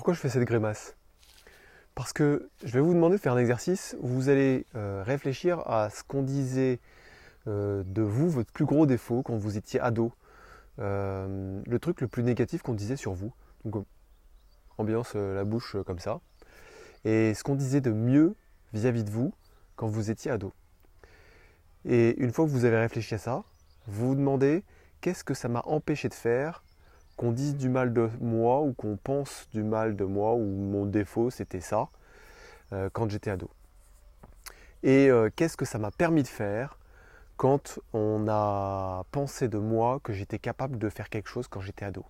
Pourquoi je fais cette grimace? Parce que je vais vous demander de faire un exercice où vous allez réfléchir à ce qu'on disait de vous, votre plus gros défaut quand vous étiez ado. Le truc le plus négatif qu'on disait sur vous. Donc ambiance la bouche comme ça. Et ce qu'on disait de mieux vis-à-vis de vous quand vous étiez ado. Et une fois que vous avez réfléchi à ça, vous vous demandez qu'est-ce que ça m'a empêché de faire, qu'on dise du mal de moi ou qu'on pense du mal de moi ou mon défaut c'était ça quand j'étais ado. Et qu'est-ce que ça m'a permis de faire quand on a pensé de moi que j'étais capable de faire quelque chose quand j'étais ado.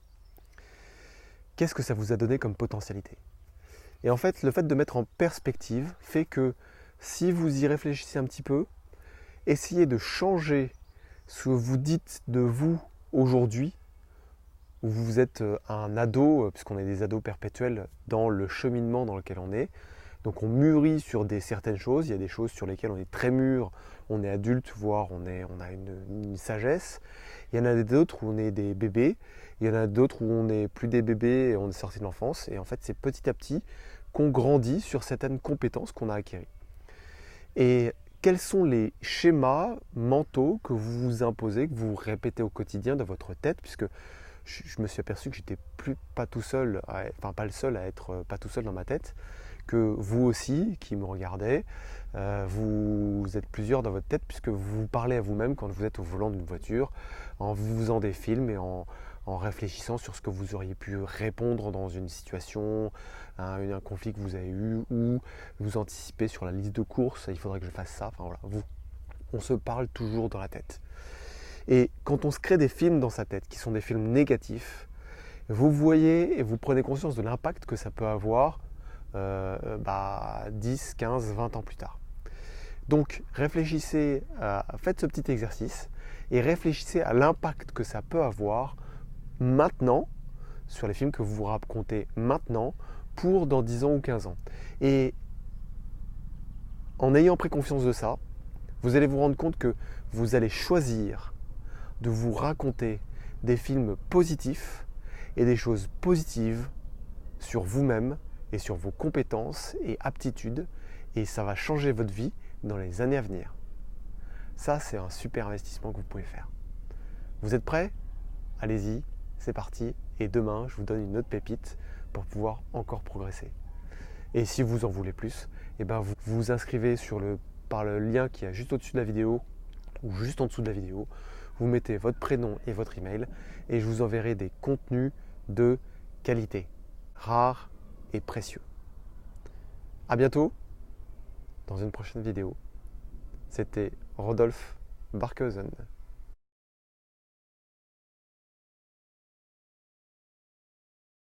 Qu'est-ce que ça vous a donné comme potentialité? Et en fait, le fait de mettre en perspective fait que si vous y réfléchissez un petit peu, essayez de changer ce que vous dites de vous aujourd'hui, où vous êtes un ado, puisqu'on est des ados perpétuels dans le cheminement dans lequel on est. Donc on mûrit sur certaines choses, il y a des choses sur lesquelles on est très mûr, on est adulte, voire on a une sagesse. Il y en a d'autres où on est des bébés, il y en a d'autres où on n'est plus des bébés et on est sorti de l'enfance. Et en fait c'est petit à petit qu'on grandit sur certaines compétences qu'on a acquises. Et quels sont les schémas mentaux que vous vous imposez, que vous répétez au quotidien dans votre tête, puisque je me suis aperçu que j'étais pas tout seul, pas le seul à être pas tout seul dans ma tête, que vous aussi qui me regardez, vous êtes plusieurs dans votre tête puisque vous vous parlez à vous-même quand vous êtes au volant d'une voiture, en vous faisant des films et en réfléchissant sur ce que vous auriez pu répondre dans une situation, un conflit que vous avez eu, ou vous anticipez sur la liste de courses, il faudrait que je fasse ça, enfin voilà, on se parle toujours dans la tête. Et quand on se crée des films dans sa tête, qui sont des films négatifs, vous voyez et vous prenez conscience de l'impact que ça peut avoir 10, 15, 20 ans plus tard. Donc réfléchissez, faites ce petit exercice et réfléchissez à l'impact que ça peut avoir maintenant sur les films que vous vous racontez maintenant pour dans 10 ans ou 15 ans. Et en ayant pris conscience de ça, vous allez vous rendre compte que vous allez choisir de vous raconter des films positifs et des choses positives sur vous-même et sur vos compétences et aptitudes, et ça va changer votre vie dans les années à venir. Ça, c'est un super investissement que vous pouvez faire. Vous êtes prêts? Allez-y, c'est parti, et demain, je vous donne une autre pépite pour pouvoir encore progresser. Et si vous en voulez plus, vous vous inscrivez par le lien qui est juste au-dessus de la vidéo ou juste en dessous de la vidéo. Vous mettez votre prénom et votre email et je vous enverrai des contenus de qualité, rares et précieux. A bientôt dans une prochaine vidéo. C'était Rodolphe Barkhausen.